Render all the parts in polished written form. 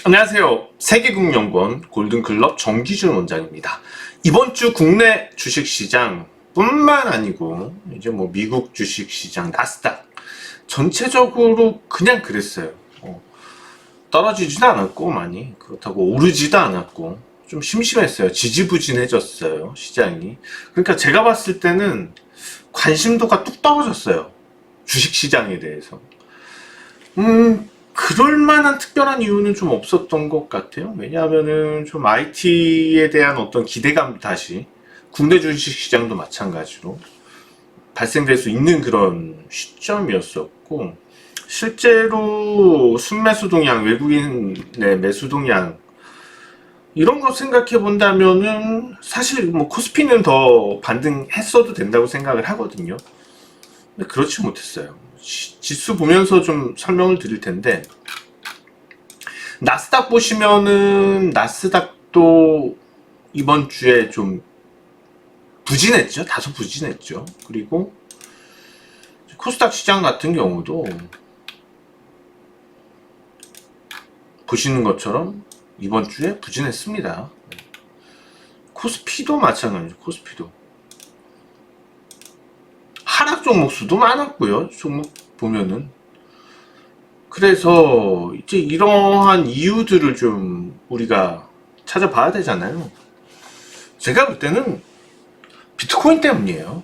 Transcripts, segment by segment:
안녕하세요. 세계금융연구원 골든클럽 정기준 원장입니다. 이번 주 국내 주식시장 뿐만 아니고 이제 뭐 미국 주식시장 나스닥 전체적으로 그냥 그랬어요. 떨어지지도 않았고 많이 그렇다고 오르지도 않았고 좀 심심했어요. 지지부진해졌어요 시장이. 그러니까 제가 봤을 때는 관심도가 뚝 떨어졌어요. 주식시장에 대해서. 그럴 만한 특별한 이유는 좀 없었던 것 같아요. 왜냐하면은 좀 IT에 대한 어떤 기대감 다시 국내 주식 시장도 마찬가지로 발생될 수 있는 그런 시점이었었고, 실제로 순매수 동향, 외국인의 매수 동향 이런 거 생각해 본다면은 사실 뭐 코스피는 더 반등했어도 된다고 생각을 하거든요. 근데 그렇지 못했어요. 지수 보면서 좀 설명을 드릴 텐데, 나스닥 보시면은 나스닥도 이번 주에 좀 부진했죠. 다소 부진했죠. 그리고 코스닥 시장 같은 경우도 보시는 것처럼 이번 주에 부진했습니다. 코스피도 마찬가지죠. 코스피도 하락 종목 수도 많았고요. 종목 보면은. 그래서 이제 이러한 이유들을 좀 우리가 찾아봐야 되잖아요. 제가 볼 때는 비트코인 때문이에요.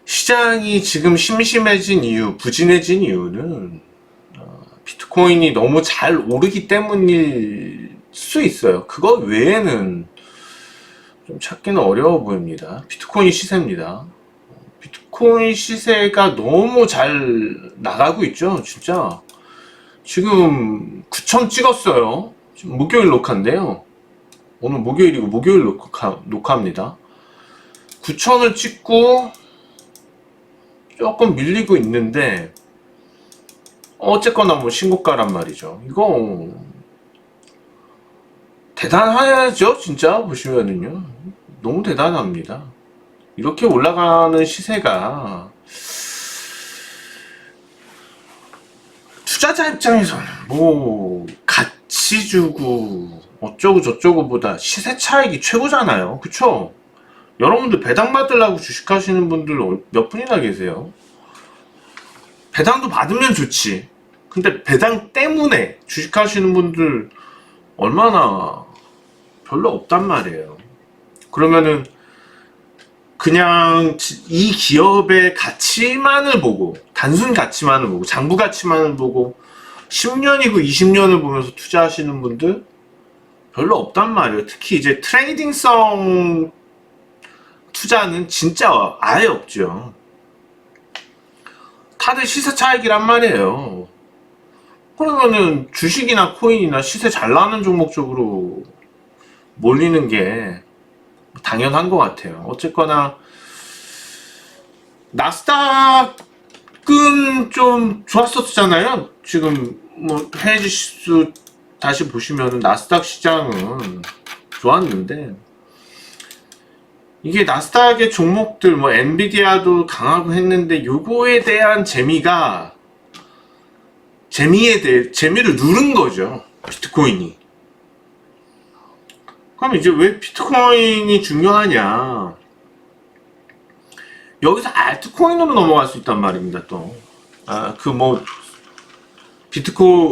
시장이 지금 심심해진 이유, 부진해진 이유는 비트코인이 너무 잘 오르기 때문일 수 있어요. 그거 외에는 좀 찾기는 어려워 보입니다. 비트코인 시세입니다. 비트코인 시세가 너무 잘 나가고 있죠. 진짜 지금 9,000 찍었어요. 지금 목요일 녹화인데요. 오늘 목요일이고 목요일 녹화입니다. 9,000을 찍고 조금 밀리고 있는데 어쨌거나 뭐 신고가란 말이죠. 이거 대단하죠. 진짜 보시면은요. 너무 대단합니다. 이렇게 올라가는 시세가 투자자 입장에서는 뭐 같이 주고 어쩌고 저쩌고 보다 시세 차익이 최고잖아요. 그쵸? 여러분들 배당 받으려고 주식하시는 분들 몇 분이나 계세요? 배당도 받으면 좋지. 근데 배당 때문에 주식하시는 분들 얼마나 별로 없단 말이에요. 그러면은 그냥 이 기업의 가치만을 보고, 단순 가치만을 보고, 장부 가치만을 보고 10년이고 20년을 보면서 투자하시는 분들 별로 없단 말이에요. 특히 이제 트레이딩성 투자는 진짜 아예 없죠. 다들 시세 차익이란 말이에요. 그러면은 주식이나 코인이나 시세 잘 나는 종목 쪽으로 몰리는 게 당연한 것 같아요. 어쨌거나 나스닥은 좀 좋았었잖아요. 지금 뭐 해외 지수 다시 보시면은 나스닥 시장은 좋았는데, 이게 나스닥의 종목들 뭐 엔비디아도 강하고 했는데 요거에 대한 재미를 누른 거죠. 비트코인이. 그럼 이제 왜 비트코인이 중요하냐? 여기서 알트코인으로 넘어갈 수 있단 말입니다. 또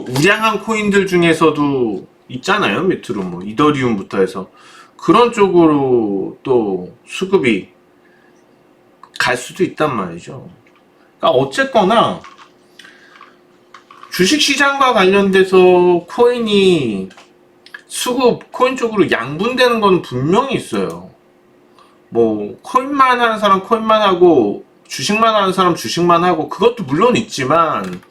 우량한 코인들 중에서도 있잖아요. 밑으로 뭐 이더리움부터 해서 그런 쪽으로 또 수급이 갈 수도 있단 말이죠. 그러니까 어쨌거나 주식시장과 관련돼서 코인 쪽으로 양분되는 건 분명히 있어요. 뭐 코인만 하는 사람 코인만 하고 주식만 하는 사람 주식만 하고, 그것도 물론 있지만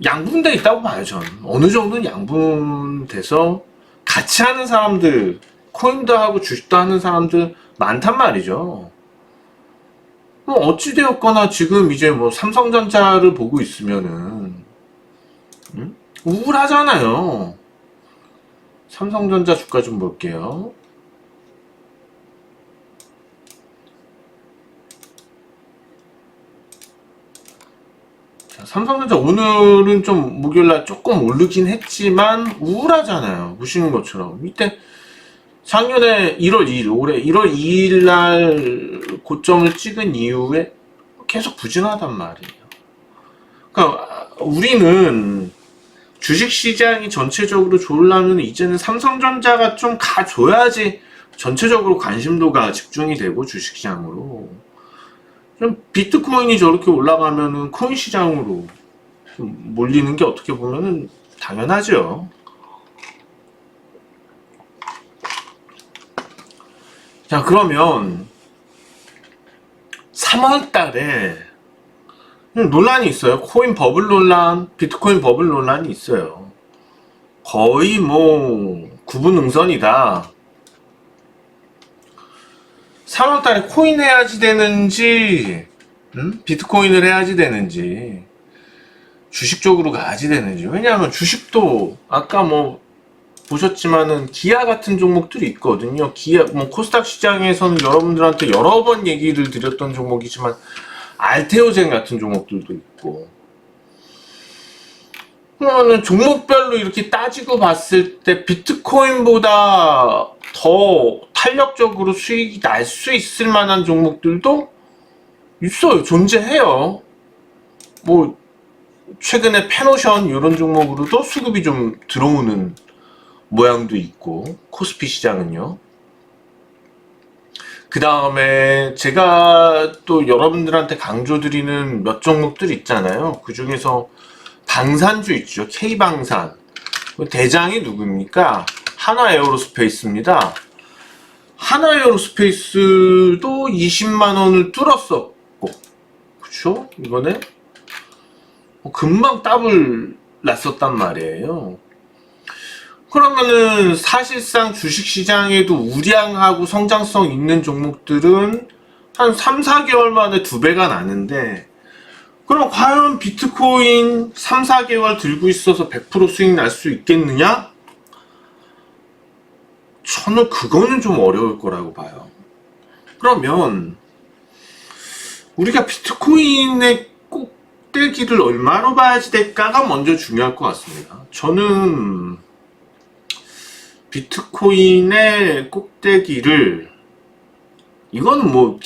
양분돼 있다고 봐요. 전 어느 정도는 양분돼서 같이 하는 사람들, 코인도 하고 주식도 하는 사람들 많단 말이죠. 뭐 어찌되었거나 지금 이제 뭐 삼성전자를 보고 있으면은 우울하잖아요. 삼성전자 주가 좀 볼게요. 자, 삼성전자 오늘은 좀 목요일날 조금 오르긴 했지만 우울하잖아요. 보시는 것처럼 이때 작년에 1월 2일, 올해 1월 2일 날 고점을 찍은 이후에 계속 부진하단 말이에요. 그러니까 우리는 주식시장이 전체적으로 좋으려면 이제는 삼성전자가 좀 가줘야지 전체적으로 관심도가 집중이 되고 주식시장으로 좀 비트코인이 저렇게 올라가면은 코인 시장으로 좀 몰리는 게 어떻게 보면은 당연하죠. 자, 그러면 3월 달에 논란이 있어요. 코인 버블 논란, 비트코인 버블 논란이 있어요. 거의 뭐 구분응선이다. 3월 달에 코인 해야지 되는지, 비트코인을 해야지 되는지, 주식 쪽으로 가야지 되는지. 왜냐하면 주식도 아까 뭐 보셨지만은 기아 같은 종목들이 있거든요. 기아 뭐 코스닥 시장에서는 여러분들한테 여러 번 얘기를 드렸던 종목이지만 알테오젠 같은 종목들도 있고. 그러면은 종목별로 이렇게 따지고 봤을 때 비트코인보다 더 탄력적으로 수익이 날 수 있을 만한 종목들도 있어요. 존재해요. 뭐 최근에 페노션 이런 종목으로도 수급이 좀 들어오는 모양도 있고, 코스피 시장은요. 그 다음에 제가 또 여러분들한테 강조드리는 몇 종목들 있잖아요. 그 중에서 방산주 있죠. K방산. 대장이 누굽니까? 하나에어로스페이스입니다. 하나에어로스페이스도 20만원을 뚫었었고, 그쵸? 이번에 금방 더블 났었단 말이에요. 그러면은 사실상 주식시장에도 우량하고 성장성 있는 종목들은 한 3, 4개월 만에 2배가 나는데, 그럼 과연 비트코인 3, 4개월 들고 있어서 100% 수익 날 수 있겠느냐? 저는 그거는 좀 어려울 거라고 봐요. 그러면 우리가 비트코인의 꼭대기를 얼마로 봐야지 될까가 먼저 중요할 것 같습니다. 저는 비트코인의 꼭대기를, 이거는 뭐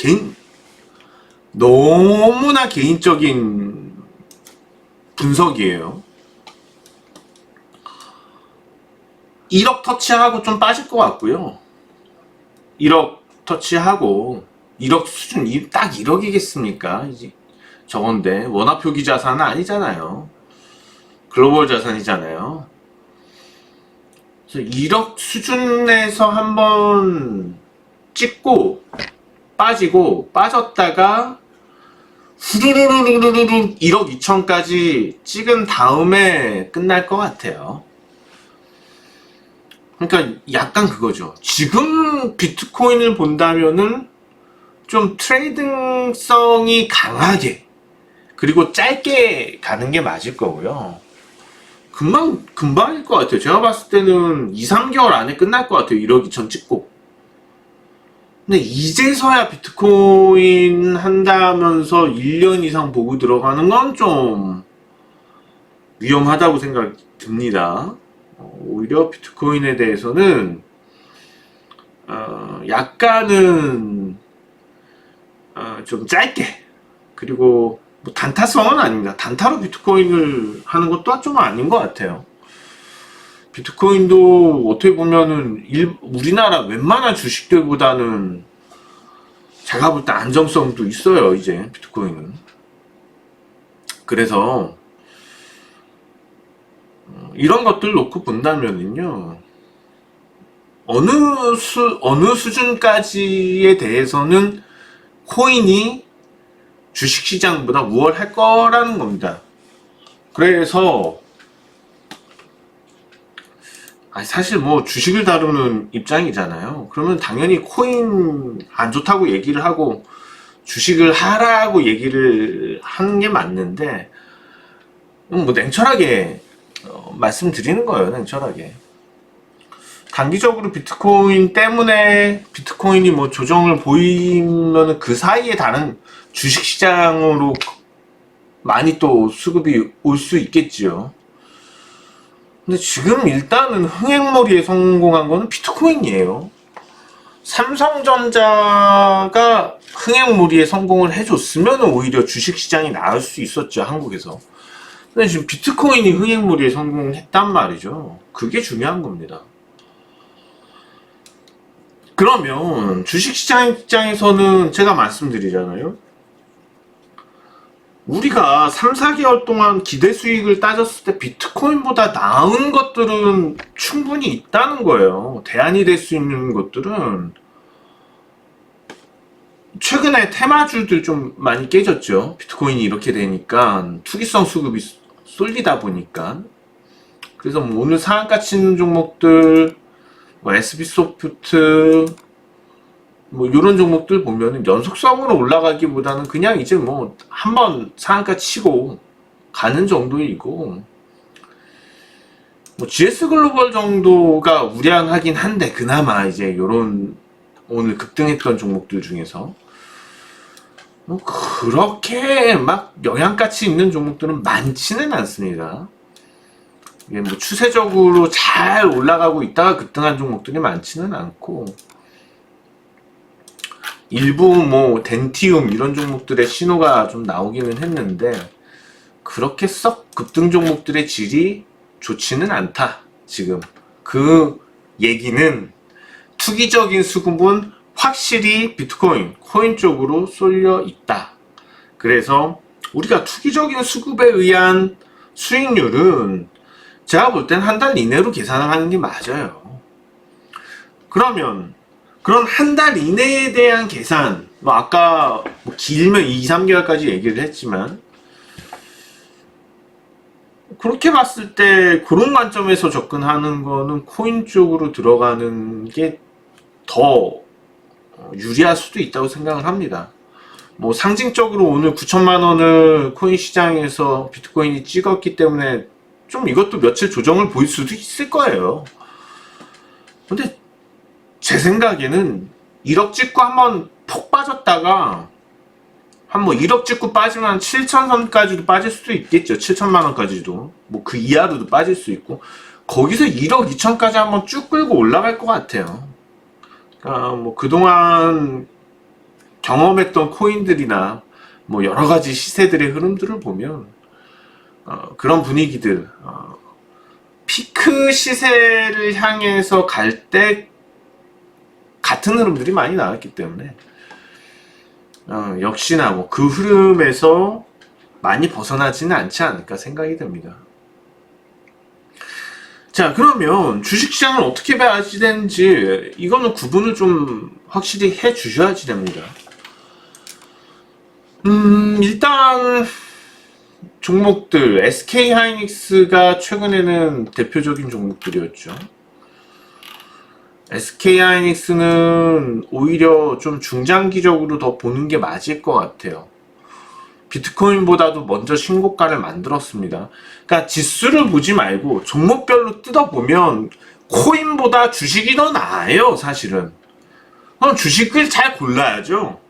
너무나 개인적인 분석이에요. 1억 터치하고 좀 빠질 것 같고요. 1억 터치하고 1억 수준, 딱 1억이겠습니까? 저건데 원화 표기 자산은 아니잖아요. 글로벌 자산이잖아요. 그래서 1억 수준에서 한번 찍고 빠지고 빠졌다가 후루루루루루 1억 2천까지 찍은 다음에 끝날 것 같아요. 그러니까 약간 그거죠. 지금 비트코인을 본다면은 좀 트레이딩성이 강하게, 그리고 짧게 가는 게 맞을 거고요. 금방일 것 같아요. 제가 봤을 때는 2, 3개월 안에 끝날 것 같아요. 1억 2천 찍고. 근데 이제서야 비트코인 한다면서 1년 이상 보고 들어가는 건 좀 위험하다고 생각이 듭니다. 오히려 비트코인에 대해서는 약간은 좀 짧게, 그리고 뭐 단타성은 아닙니다. 단타로 비트코인을 하는 것도 좀 아닌 것 같아요. 비트코인도 어떻게 보면은 우리나라 웬만한 주식들보다는 제가 볼 때 안정성도 있어요. 이제 비트코인은. 그래서 이런 것들 놓고 본다면은요, 어느 수준까지에 대해서는 코인이 주식시장보다 우월할 거라는 겁니다. 그래서 사실 뭐 주식을 다루는 입장이잖아요. 그러면 당연히 코인 안 좋다고 얘기를 하고 주식을 하라고 얘기를 하는 게 맞는데, 뭐 냉철하게 말씀드리는 거예요. 냉철하게. 단기적으로 비트코인 때문에 비트코인이 뭐 조정을 보이면 그 사이에 다른 주식시장으로 많이 또 수급이 올 수 있겠지요. 근데 지금 일단은 흥행몰이에 성공한 거는 비트코인이에요. 삼성전자가 흥행몰이에 성공을 해줬으면 오히려 주식시장이 나을 수 있었죠, 한국에서. 근데 지금 비트코인이 흥행몰이에 성공했단 말이죠. 그게 중요한 겁니다. 그러면 주식시장 입장에서는 제가 말씀드리잖아요. 우리가 3, 4개월 동안 기대 수익을 따졌을 때 비트코인보다 나은 것들은 충분히 있다는 거예요. 대안이 될 수 있는 것들은. 최근에 테마주들 좀 많이 깨졌죠. 비트코인이 이렇게 되니까 투기성 수급이 쏠리다 보니까. 그래서 뭐 오늘 상한가 치는 종목들, 뭐 SB소프트, 뭐 이런 종목들 보면은 연속성으로 올라가기보다는 그냥 이제 뭐 한번 상한가 치고 가는 정도이고, 뭐 GS글로벌 정도가 우량하긴 한데 그나마 이제 요런 오늘 급등했던 종목들 중에서 뭐 그렇게 막 영양가치 있는 종목들은 많지는 않습니다. 이게 뭐 추세적으로 잘 올라가고 있다가 급등한 종목들이 많지는 않고, 일부 뭐 덴티움 이런 종목들의 신호가 좀 나오기는 했는데 그렇게 썩 급등 종목들의 질이 좋지는 않다. 지금 그 얘기는 투기적인 수급은 확실히 비트코인, 코인 쪽으로 쏠려 있다. 그래서 우리가 투기적인 수급에 의한 수익률은 제가 볼 땐 한 달 이내로 계산을 하는 게 맞아요. 그러면 그런 한 달 이내에 대한 계산, 뭐 아까 뭐 길면 2, 3개월까지 얘기를 했지만 그렇게 봤을 때 그런 관점에서 접근하는 거는 코인 쪽으로 들어가는 게 더 유리할 수도 있다고 생각을 합니다. 뭐 상징적으로 오늘 9천만 원을 코인 시장에서 비트코인이 찍었기 때문에 좀 이것도 며칠 조정을 보일 수도 있을 거예요. 근데 제 생각에는 1억 찍고 한번 폭 빠졌다가 한 뭐 1억 찍고 빠지면 7천 선까지도 빠질 수도 있겠죠. 7천만 원까지도. 뭐 그 이하로도 빠질 수 있고, 거기서 1억 2천까지 한번 쭉 끌고 올라갈 것 같아요. 그러니까 뭐 그동안 경험했던 코인들이나 뭐 여러 가지 시세들의 흐름들을 보면 그런 분위기들, 피크 시세를 향해서 갈 때 같은 흐름들이 많이 나왔기 때문에 역시나 뭐 그 흐름에서 많이 벗어나지는 않지 않을까 생각이 듭니다. 자, 그러면 주식시장을 어떻게 봐야지 되는지 이거는 구분을 좀 확실히 해 주셔야지 됩니다. 일단 종목들 SK하이닉스가 최근에는 대표적인 종목들이었죠. SK하이닉스는 오히려 좀 중장기적으로 더 보는 게 맞을 것 같아요. 비트코인보다도 먼저 신고가를 만들었습니다. 그러니까 지수를 보지 말고 종목별로 뜯어보면 코인보다 주식이 더 나아요, 사실은. 그럼 주식을 잘 골라야죠.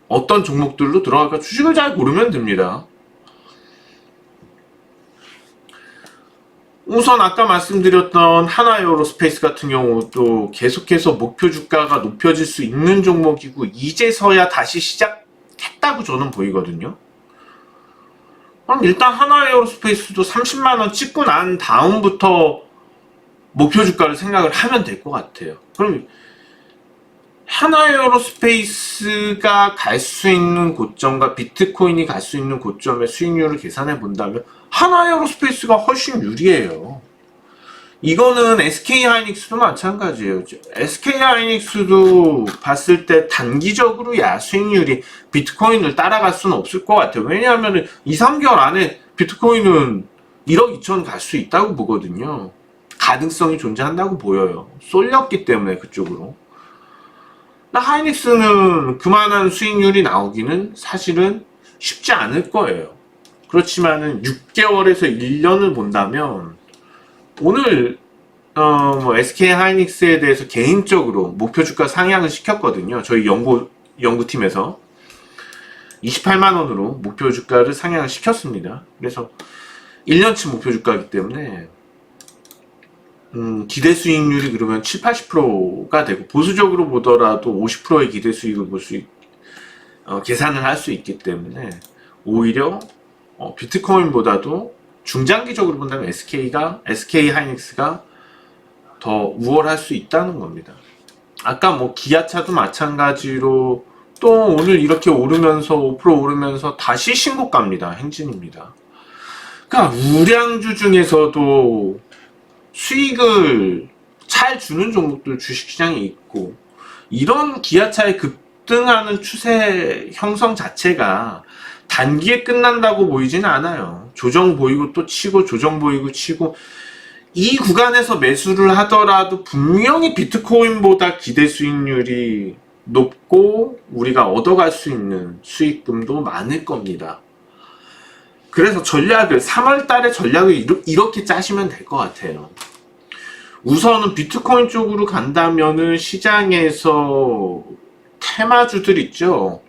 어떤 종목들로 들어갈까 주식을 잘 고르면 됩니다. 우선 아까 말씀드렸던 하나에어로스페이스 같은 경우도 계속해서 목표 주가가 높여질 수 있는 종목이고 이제서야 다시 시작했다고 저는 보이거든요. 그럼 일단 하나에어로스페이스도 30만원 찍고 난 다음부터 목표 주가를 생각을 하면 될 것 같아요. 그럼 하나에어로스페이스가 갈 수 있는 고점과 비트코인이 갈 수 있는 고점의 수익률을 계산해 본다면 하나에어로스페이스가 훨씬 유리해요. 이거는 SK하이닉스도 마찬가지예요. SK하이닉스도 봤을 때 단기적으로야 수익률이 비트코인을 따라갈 수는 없을 것 같아요. 왜냐하면 2, 3개월 안에 비트코인은 1억 2천 갈 수 있다고 보거든요. 가능성이 존재한다고 보여요. 쏠렸기 때문에 그쪽으로. 하이닉스는 그만한 수익률이 나오기는 사실은 쉽지 않을 거예요. 그렇지만은 6개월에서 1년을 본다면 오늘 뭐 SK하이닉스에 대해서 개인적으로 목표 주가 상향을 시켰거든요. 저희 연구팀에서. 28만원으로 목표 주가를 상향을 시켰습니다. 그래서 1년치 목표 주가이기 때문에 기대 수익률이 그러면 7, 80%가 되고, 보수적으로 보더라도 50%의 기대 수익을 계산을 할 수 있기 때문에 오히려 비트코인보다도 중장기적으로 본다면 SK 하이닉스가 더 우월할 수 있다는 겁니다. 아까 뭐 기아차도 마찬가지로 또 오늘 이렇게 오르면서 5% 오르면서 다시 신고가입니다. 행진입니다. 그러니까 우량주 중에서도 수익을 잘 주는 종목들 주식시장에 있고, 이런 기아차의 급등하는 추세 형성 자체가 단기에 끝난다고 보이지는 않아요. 조정 보이고 또 치고, 조정 보이고 치고, 이 구간에서 매수를 하더라도 분명히 비트코인보다 기대 수익률이 높고 우리가 얻어갈 수 있는 수익금도 많을 겁니다. 그래서 3월달에 전략을 이렇게 짜시면 될 것 같아요. 우선은 비트코인 쪽으로 간다면은 시장에서 테마주들 있죠.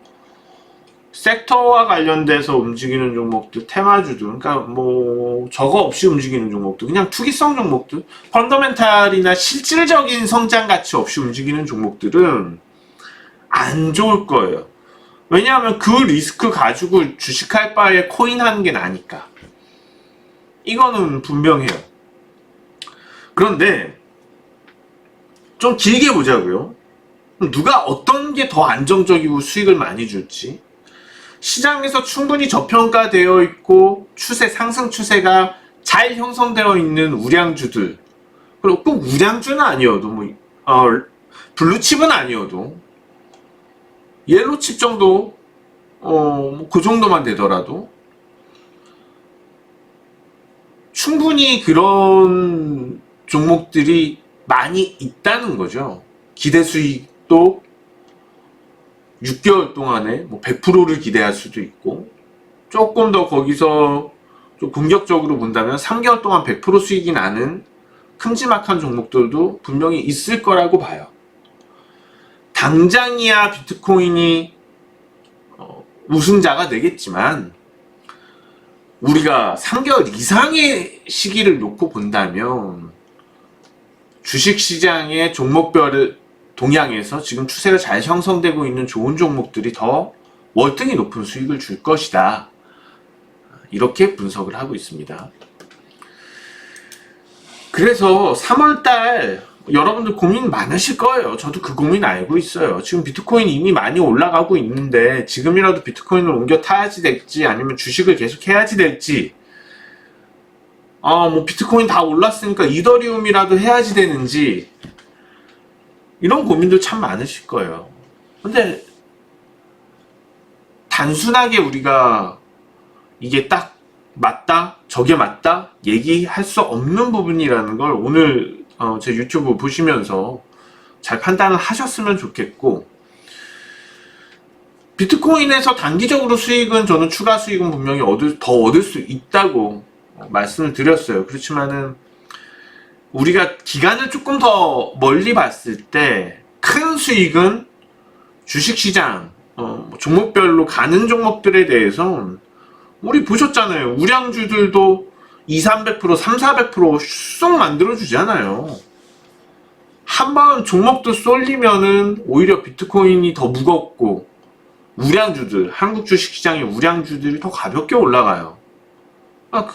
섹터와 관련돼서 움직이는 종목들, 테마주들, 그러니까 뭐 저거 없이 움직이는 종목들, 그냥 투기성 종목들, 펀더멘탈이나 실질적인 성장 가치 없이 움직이는 종목들은 안 좋을 거예요. 왜냐하면 그 리스크 가지고 주식할 바에 코인 하는 게 나니까. 이거는 분명해요. 그런데 좀 길게 보자고요. 누가 어떤 게 더 안정적이고 수익을 많이 줄지, 시장에서 충분히 저평가되어 있고 상승 추세가 잘 형성되어 있는 우량주들, 그리고 꼭 우량주는 아니어도 블루칩은 아니어도 옐로칩 정도, 그 정도만 되더라도 충분히 그런 종목들이 많이 있다는 거죠. 기대 수익도 6개월 동안에 100%를 기대할 수도 있고, 조금 더 거기서 좀 공격적으로 본다면 3개월 동안 100% 수익이 나는 큼지막한 종목들도 분명히 있을 거라고 봐요. 당장이야 비트코인이 우승자가 되겠지만, 우리가 3개월 이상의 시기를 놓고 본다면 주식시장의 종목별 동향에서 지금 추세가 잘 형성되고 있는 좋은 종목들이 더 월등히 높은 수익을 줄 것이다, 이렇게 분석을 하고 있습니다. 그래서 3월달 여러분들 고민 많으실 거예요. 저도 그 고민 알고 있어요. 지금 비트코인 이미 많이 올라가고 있는데 지금이라도 비트코인을 옮겨 타야지 될지, 아니면 주식을 계속 해야지 될지, 비트코인 다 올랐으니까 이더리움이라도 해야지 되는지, 이런 고민도 참 많으실 거예요. 근데 단순하게 우리가 이게 딱 맞다, 저게 맞다 얘기할 수 없는 부분이라는 걸 오늘 제 유튜브 보시면서 잘 판단을 하셨으면 좋겠고, 비트코인에서 단기적으로 수익은, 저는 추가 수익은 분명히 더 얻을 수 있다고 말씀을 드렸어요. 그렇지만은 우리가 기간을 조금 더 멀리 봤을 때 큰 수익은 주식시장 종목별로 가는 종목들에 대해서 우리 보셨잖아요. 우량주들도 2, 300%, 3, 400% 쑥 만들어주잖아요. 한번 종목도 쏠리면은 오히려 비트코인이 더 무겁고, 우량주들, 한국 주식시장의 우량주들이 더 가볍게 올라가요.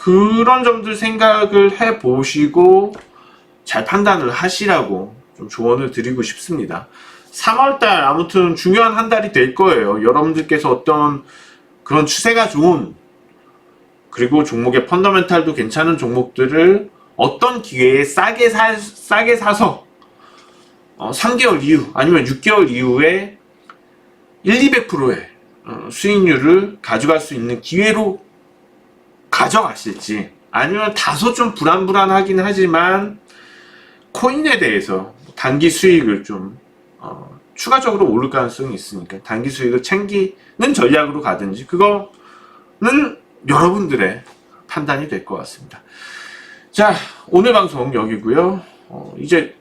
그런 점들 생각을 해보시고 잘 판단을 하시라고 좀 조언을 드리고 싶습니다. 3월달 아무튼 중요한 한 달이 될 거예요. 여러분들께서 어떤 그런 추세가 좋은, 그리고 종목의 펀더멘탈도 괜찮은 종목들을 어떤 기회에 싸게 사서 3개월 이후 아니면 6개월 이후에 1,200%의 수익률을 가져갈 수 있는 기회로 가져가실지, 아니면 다소 좀 불안불안하긴 하지만 코인에 대해서 단기 수익을 좀 추가적으로 오를 가능성이 있으니까 단기 수익을 챙기는 전략으로 가든지, 그거는 여러분들의 판단이 될 것 같습니다. 자, 오늘 방송 여기고요. 이제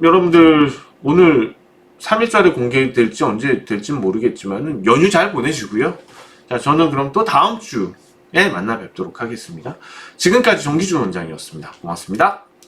여러분들 오늘 3일절에 공개될지 언제 될지는 모르겠지만 연휴 잘 보내시고요. 자, 저는 그럼 또 다음 주에 만나 뵙도록 하겠습니다. 지금까지 정기준 원장이었습니다. 고맙습니다.